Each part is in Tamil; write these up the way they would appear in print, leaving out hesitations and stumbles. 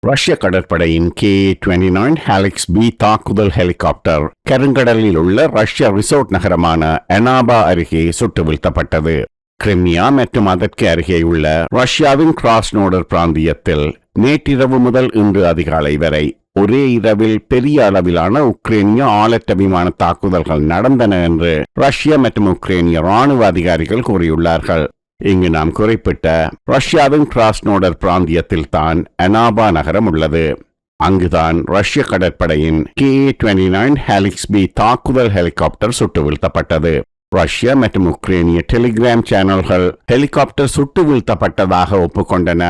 ரஷ்ய கடற்படையின் Ka-29 ஹாலிக்ஸ் பி தாக்குதல் ஹெலிகாப்டர் கருங்கடலில் உள்ள ரஷ்ய ரிசோர்ட் நகரமான அனாபா அருகே சுட்டு வீழ்த்தப்பட்டது. கிரிமியா மற்றும் அதற்கு அருகேயுள்ள ரஷ்யாவின் கிராஸ்னோடர் பிராந்தியத்தில் நேற்றிரவு முதல் இன்று அதிகாலை வரை ஒரே இரவில் பெரிய அளவிலான உக்ரைனிய ஆளற்ற விமான தாக்குதல்கள் நடந்தன என்று ரஷ்ய மற்றும் உக்ரைனிய ராணுவ அதிகாரிகள் கூறியுள்ளார்கள். இங்கு நாம் குறிப்பிட்ட ரஷ்யாவின் கிராஸ்னோடர் பிராந்தியத்தில் தான் அனாபா நகரம் உள்ளது. அங்குதான் ரஷ்ய கடற்படையின் Ka-29 ஹாலிக்ஸ் பி தாக்குதல் ஹெலிகாப்டர் சுட்டு வீழ்த்தப்பட்டது. ரஷ்ய மற்றும் உக்ரைனிய டெலிகிராம் சேனல்கள் ஹெலிகாப்டர் சுட்டு வீழ்த்தப்பட்டதாக ஒப்புக்கொண்டன.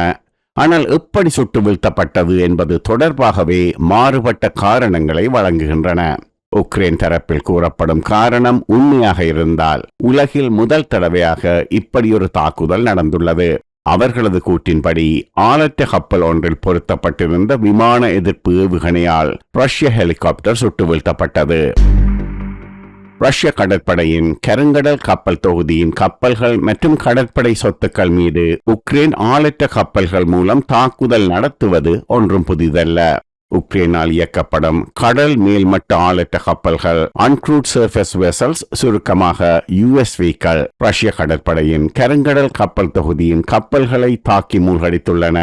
ஆனால் எப்படி சுட்டு வீழ்த்தப்பட்டது என்பது தொடர்பாகவே மாறுபட்ட காரணங்களை வழங்குகின்றன. உக்ரைன் தரப்பில் கூறப்படும் காரணம் உண்மையாக இருந்தால் உலகில் முதல் தடவையாக இப்படி ஒரு தாக்குதல் நடந்துள்ளது. அவர்களது கூற்றின்படி ஆளற்ற கப்பல் ஒன்றில் பொருத்தப்பட்டிருந்த விமான எதிர்ப்பு ஏவுகணையால் ரஷ்ய ஹெலிகாப்டர் சுட்டு வீழ்த்தப்பட்டது. ரஷ்ய கடற்படையின் கருங்கடல் கப்பல் தொகுதியின் கப்பல்கள் மற்றும் கடற்படை சொத்துக்கள் மீது உக்ரைன் ஆளற்ற கப்பல்கள் மூலம் தாக்குதல் நடத்துவது ஒன்றும் புதிதல்ல. உக்ரைனால் இயக்கப்படும் கடல் மேல்மட்ட ஆளற்ற கப்பல்கள் அன்க்ரூட் சர்ஃபேஸ் வெசல்ஸ், சுருக்கமாக USVக்கள் ரஷ்ய கடற்படையின் கருங்கடல் கப்பல் தொகுதியின் கப்பல்களை தாக்கி மூழ்கடித்துள்ளன.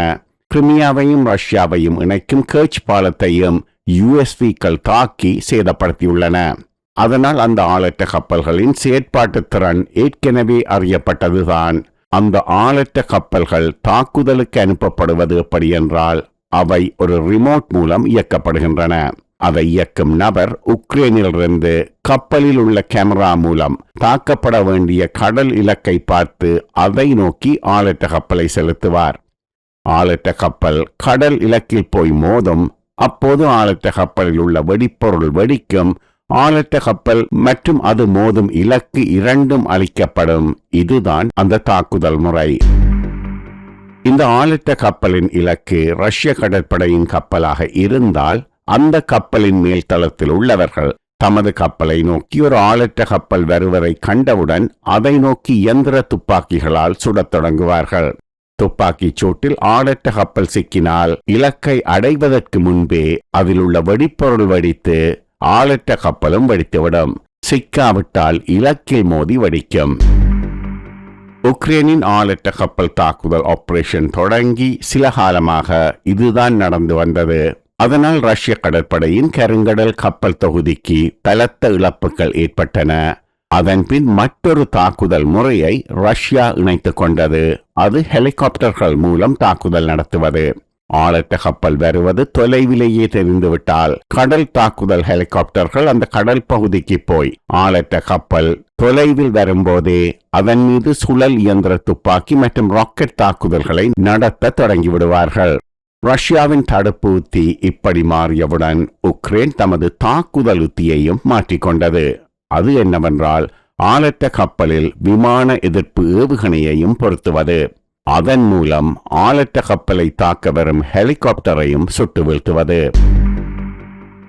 கிரிமியாவையும் ரஷ்யாவையும் இணைக்கும் கர்ச் பாலத்தையும் USVக்கள் தாக்கி சேதப்படுத்தியுள்ளன. அதனால் அந்த ஆளற்ற கப்பல்களின் செயற்பாட்டு திறன் ஏற்கனவே அறியப்பட்டதுதான். அந்த ஆளற்ற கப்பல்கள் தாக்குதலுக்கு அனுப்பப்படுவது எப்படி என்றால் அவை ஒரு ரிமோட் மூலம் இயக்கப்படுகின்றன. அதை இயக்கும் நபர் உக்ரைனிலிருந்து கப்பலில் உள்ள கேமரா மூலம் தாக்கப்பட வேண்டிய கடல் இலக்கை பார்த்து அதை நோக்கி ஆளற்ற கப்பலை செலுத்துவார். ஆளற்ற கப்பல் கடல் இலக்கில் போய் மோதும். அப்போது ஆளற்ற கப்பலில் உள்ள வெடிப்பொருள் வெடிக்கும். ஆளற்ற கப்பல் மற்றும் அது மோதும் இலக்கு இரண்டும் அழிக்கப்படும். இதுதான் அந்த தாக்குதல் முறை. இந்த ஆளற்ற கப்பலின் இலக்கு ரஷ்ய கடற்படையின் கப்பலாக இருந்தால் அந்த கப்பலின் மேல் தளத்தில் உள்ளவர்கள் தமது கப்பலை நோக்கி ஒரு ஆளற்ற கப்பல் வருவதை கண்டவுடன் அதை நோக்கி இயந்திர துப்பாக்கிகளால் சுடத் தொடங்குவார்கள். துப்பாக்கிச் சூட்டில் ஆளற்ற கப்பல் சிக்கினால் இலக்கை அடைவதற்கு முன்பே அதில் உள்ள வெடிப்பொருள் வெடித்து ஆளற்ற கப்பலும் வெடித்துவிடும். சிக்காவிட்டால் இலக்கில் மோதி வெடிக்கும். உக்ரைனின் ஆளற்ற கப்பல் தாக்குதல் ஆபரேஷன் தொடங்கி சில காலமாக இதுதான் நடந்து வந்தது. அதனால் ரஷ்ய கடற்படையின் கருங்கடல் கப்பல் தொகுதிக்கு பலத்த இழப்புகள் ஏற்பட்டன. அதன்பின் மற்றொரு தாக்குதல் முறையை ரஷ்யா இணைத்துக் கொண்டது. அது ஹெலிகாப்டர்கள் மூலம் தாக்குதல் நடத்துவது. ஆளற்ற கப்பல் வருவது தொலைவிலேயே தெரிந்துவிட்டால் கடல் தாக்குதல் ஹெலிகாப்டர்கள் அந்த கடல் பகுதிக்கு போய் ஆளற்ற கப்பல் தொலைவில் வரும்போதே அதன் மீது சுழல் இயந்திர துப்பாக்கி மற்றும் ராக்கெட் தாக்குதல்களை நடத்த தொடங்கிவிடுவார்கள். ரஷ்யாவின் தடுப்பு உத்தி இப்படி மாறியவுடன் உக்ரைன் தமது தாக்குதல் உத்தியையும் மாற்றிக்கொண்டது. அது என்னவென்றால் ஆளற்ற கப்பலில் விமான எதிர்ப்பு ஏவுகணையையும் பொருத்துவது. அதன் மூலம் ஆளற்ற கப்பலை தாக்க வரும் ஹெலிகாப்டரையும் சுட்டு வீழ்த்துவது.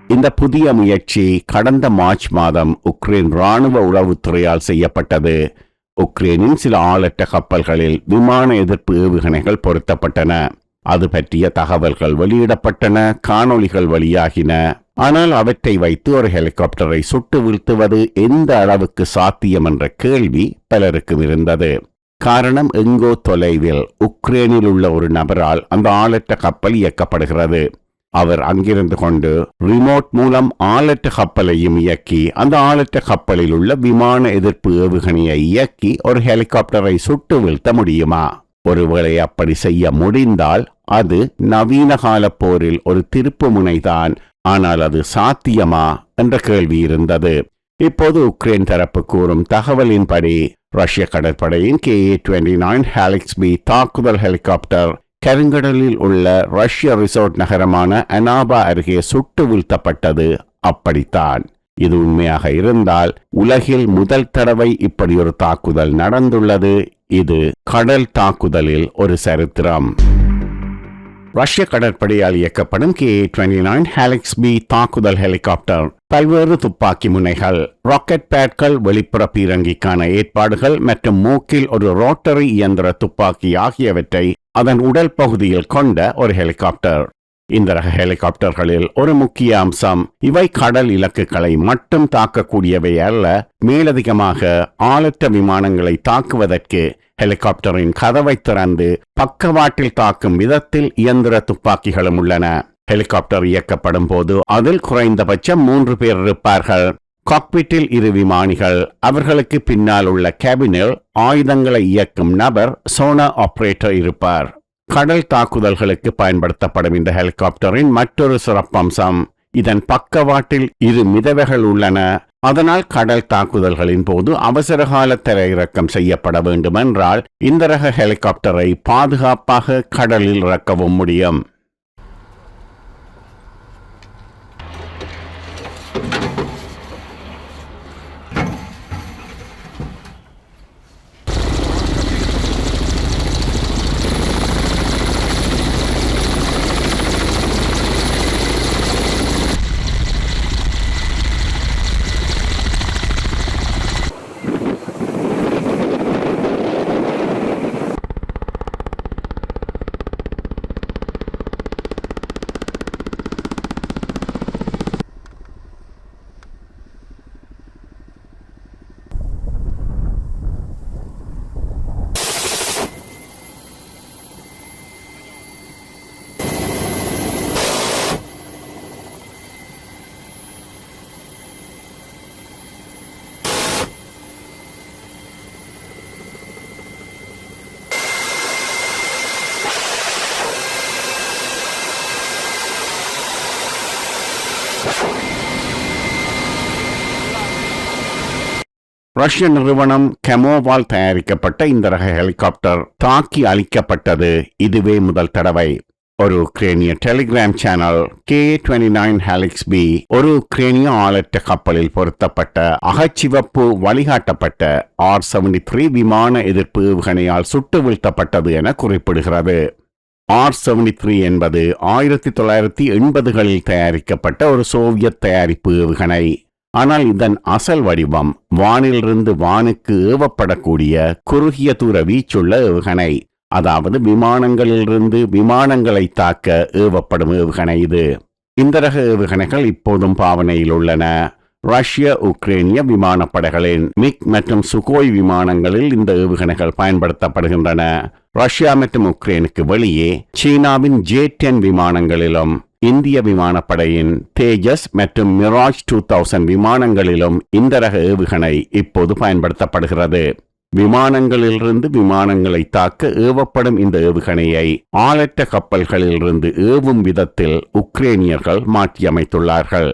இந்த புதிய முயற்சி கடந்த மார்ச் மாதம் உக்ரைன் ராணுவ உளவுத்துறையால் செய்யப்பட்டது. உக்ரைனின் சில ஆளற்ற கப்பல்களில் விமான எதிர்ப்பு ஏவுகணைகள் பொருத்தப்பட்டன. அது பற்றிய தகவல்கள் வெளியிடப்பட்டன, காணொளிகள் வெளியாகின. ஆனால் அவற்றை வைத்து ஒரு ஹெலிகாப்டரை சுட்டு வீழ்த்துவது எந்த அளவுக்கு சாத்தியம் என்ற கேள்வி பலருக்கும் இருந்தது. காரணம், எங்கோ தொலைவில் உக்ரைனில் உள்ள ஒரு நபரால் அந்த ஆளற்ற கப்பல் இயக்கப்படுகிறது. அவர் அங்கிருந்து கொண்டு ரிமோட் மூலம் ஆளற்ற கப்பலையும் இயக்கி அந்த ஆளற்ற கப்பலில் உள்ள விமான எதிர்ப்பு ஏவுகணையை இயக்கி ஒரு ஹெலிகாப்டரை சுட்டு வீழ்த்த முடியுமா? ஒருவேளை அப்படி செய்ய முடிந்தால் அது நவீன கால போரில் ஒரு திருப்பு முனைதான். ஆனால் அது சாத்தியமா என்ற கேள்வி இருந்தது. இப்போது உக்ரைன் தரப்பு கூறும் தகவலின்படி ரஷ்ய கடற்படையின் Ka-29 ஹாலிக்ஸ் பி தாக்குதல் ஹெலிகாப்டர் கருங்கடலில் உள்ள ரஷ்ய ரிசோர்ட் நகரமான அனாபா அருகே சுட்டு வீழ்த்தப்பட்டது. அப்படித்தான். இது உண்மையாக இருந்தால் உலகில் முதல் தடவை இப்படி ஒரு தாக்குதல் நடந்துள்ளது. இது கடல் தாக்குதலில் ஒரு சரித்திரம். ரஷ்ய கடற்படையால் இயக்கப்படும் Ka-29 ஹாலிக்ஸ் பி தாக்குதல் ஹெலிகாப்டர் பல்வேறு துப்பாக்கி முனைகள், ராக்கெட் பேட்கள், வெளிப்புற பீரங்கிக்கான ஏற்பாடுகள் மற்றும் மூக்கில் ஒரு ரோட்டரி இயந்திர துப்பாக்கி ஆகியவற்றை அதன் உடல் பகுதியில் கொண்ட ஒரு ஹெலிகாப்டர். இந்த ரக ஹெலிகாப்டர்களில் ஒரு முக்கிய அம்சம், இவை கடல் இலக்குகளை மட்டும் தாக்கக்கூடியவை அல்ல, மேலதிகமாக ஆளற்ற விமானங்களை தாக்குவதற்கு ஹெலிகாப்டரின் கதவை திறந்து பக்கவாட்டில் தாக்கும் விதத்தில் இயந்திர துப்பாக்கிகளும் உள்ளன. ஹெலிகாப்டர் இயக்கப்படும் போது அதில் குறைந்தபட்சம் 3 பேர் இருப்பார்கள். காக்பிட்டில் 2 விமானிகள், அவர்களுக்கு பின்னால் உள்ள கேபினில் ஆயுதங்களை இயக்கும் நபர் சோனார் ஆபரேட்டர் இருப்பார். கடல் தாக்குதல்களுக்கு பயன்படுத்தப்படும் இந்த ஹெலிகாப்டரின் மற்றொரு சிறப்பம்சம், இதன் பக்கவாட்டில் 2 மிதவைகள் உள்ளன. அதனால் கடல் தாக்குதல்களின் போது அவசரகால தரையிறக்கம் செய்யப்பட வேண்டுமென்றால் இந்த ரக ஹெலிகாப்டரை பாதுகாப்பாக கடலில் இறக்கவும் முடியும். ரஷ்ய நிறுவனம் கெமோவால் தயாரிக்கப்பட்ட இந்த ரக ஹெலிகாப்டர் தாக்கி அழிக்கப்பட்டது இதுவே முதல் தடவை. ஒரு உக்ரேனிய telegram channel Ka-29 helix B ஒரு உக்ரேனிய ஆளற்ற கப்பலில் பொருத்தப்பட்ட அகச்சிவப்பு வழிகாட்டப்பட்ட R-73 விமான எதிர்ப்பு ஏவுகணையால் சுட்டு வீழ்த்தப்பட்டது என குறிப்பிடுகிறது. R-73 என்பது 1980களில் தயாரிக்கப்பட்ட ஒரு சோவியத் தயாரிப்பு ஏவுகணை. ஆனால் இதன் அசல் வடிவம் வானிலிருந்து வானுக்கு ஏவப்படக்கூடிய குறுகிய தூர வீச்சுள்ள ஏவுகணை, அதாவது விமானங்களிலிருந்து விமானங்களை தாக்க ஏவப்படும் ஏவுகணை இது. இந்த ரக ஏவுகணைகள் இப்போதும் பாவனையில் உள்ளன. ரஷ்ய உக்ரேனிய விமானப்படைகளின் மிக் மற்றும் சுகோய் விமானங்களில் இந்த ஏவுகணைகள் பயன்படுத்தப்படுகின்றன. ரஷ்யா மற்றும் உக்ரைனுக்கு வெளியே சீனாவின் J-10 விமானங்களிலும் இந்திய விமானப்படையின் தேஜஸ் மற்றும் மிராஜ் 2000 விமானங்களிலும் இந்த ரக ஏவுகணை இப்போது பயன்படுத்தப்படுகிறது. விமானங்களிலிருந்து விமானங்களை தாக்க ஏவப்படும் இந்த ஏவுகணையை ஆளற்ற கப்பல்களிலிருந்து ஏவும் விதத்தில் உக்ரேனியர்கள் மாற்றியமைத்துள்ளார்கள்.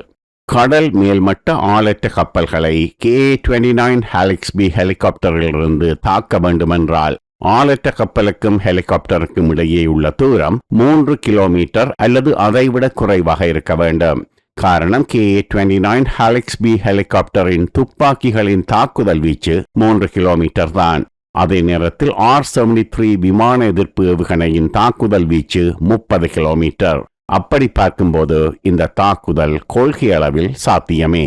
கடல் மேல்மட்ட ஆளற்ற கப்பல்களை Ka-29 ஹெலிக்ஸ் பி ஹெலிகாப்டரிலிருந்து தாக்க வேண்டுமென்றால் ஆளற்ற கப்பலுக்கும் ஹெலிகாப்டருக்கும் இடையே உள்ள தூரம் 3 கிலோமீட்டர் அல்லது அதைவிட குறைவாக இருக்க வேண்டும். காரணம், Ka-29 ஹெலிக்ஸ் பி ஹெலிகாப்டரின் துப்பாக்கிகளின் தாக்குதல் வீச்சு 3 கிலோமீட்டர் தான். அதே நேரத்தில் R-73 விமான எதிர்ப்பு ஏவுகணையின் தாக்குதல் வீச்சு 30 கிலோமீட்டர். அப்படி பார்க்கும்போது இந்த தாக்குதல் கொள்கை அளவில் சாத்தியமே.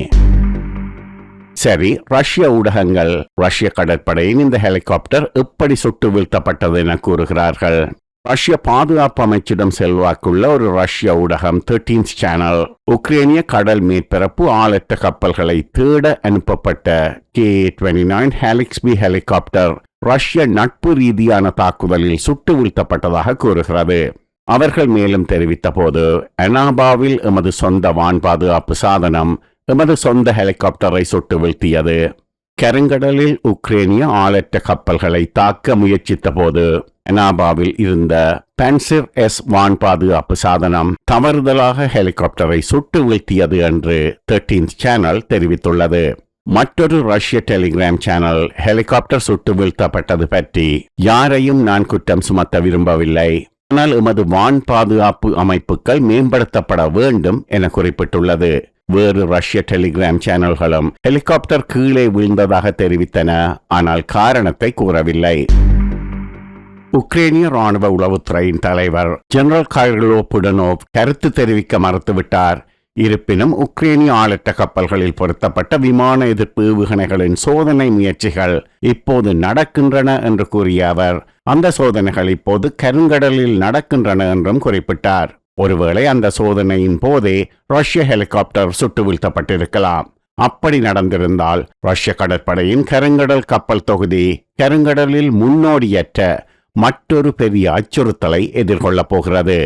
சரி, ரஷ்ய ஊடகங்கள் ரஷ்ய கடற்படையின் இந்த ஹெலிகாப்டர் எப்படி சுட்டு வீழ்த்தப்பட்டது என கூறுகிறார்கள். ரஷ்ய பாதுகாப்பு அமைச்சிடம் செல்வாக்குள்ள ஒரு ரஷ்ய ஊடகம் 13th சேனல் உக்ரேனிய கடல் மேற்பரப்பு ஆளற்ற கப்பல்களை தேட அனுப்பப்பட்ட Ka-29 ஹெலிக்ஸ் பி ஹெலிகாப்டர் ரஷ்ய நட்பு ரீதியான தாக்குதலில் சுட்டு வீழ்த்தப்பட்டதாக கூறுகிறது. அவர்கள் மேலும் தெரிவித்த போது, அனாபாவில் எமது சொந்த வான் பாதுகாப்பு சாதனம் எமது சொந்த ஹெலிகாப்டரை சுட்டு வீழ்த்தியது. கருங்கடலில் உக்ரேனிய ஆளற்ற கப்பல்களை தாக்க முயற்சித்த போது அனாபாவில் இருந்த பென்சிர் எஸ் வான் பாதுகாப்பு சாதனம் தவறுதலாக ஹெலிகாப்டரை சுட்டு வீழ்த்தியது என்று 13th சேனல் தெரிவித்துள்ளது. மற்றொரு ரஷ்ய டெலிகிராம் சேனல் ஹெலிகாப்டர் சுட்டு வீழ்த்தப்பட்டது பற்றி யாரையும் நான் குற்றம் சுமத்த விரும்பவில்லை, ஆனால் எமது வான் பாதுகாப்பு அமைப்புகள் மேம்படுத்தப்பட வேண்டும் என குறிப்பிட்டுள்ளது. வேறு ரஷ்ய டெலிகிராம் சேனல்களும் ஹெலிகாப்டர் கீழே வீழ்ந்ததாக தெரிவித்தன, ஆனால் காரணத்தை கூறவில்லை. உக்ரேனிய ராணுவ உளவுத்துறையின் தலைவர் ஜெனரல் கைரிலோ புடனோவ் கருத்து தெரிவிக்க மறுத்துவிட்டார். இருப்பினும் உக்ரேனிய ஆளற்ற கப்பல்களில் பொருத்தப்பட்ட விமான எதிர்ப்பு ஏவுகணைகளின் சோதனை முயற்சிகள் இப்போது நடக்கின்றன என்று கூறிய அவர், அந்த சோதனைகள் இப்போது கருங்கடலில் நடக்கின்றன என்றும் குறிப்பிட்டார். ஒருவேளை அந்த சோதனையின் போதே ரஷ்ய ஹெலிகாப்டர் சுட்டு வீழ்த்தப்பட்டிருக்கலாம். அப்படி நடந்திருந்தால் ரஷ்ய கடற்படையின் கருங்கடல் கப்பல் தொகுதி கருங்கடலில் முன்னோடியற்ற மற்றொரு பெரிய அச்சுறுத்தலை எதிர்கொள்ளப் போகிறது.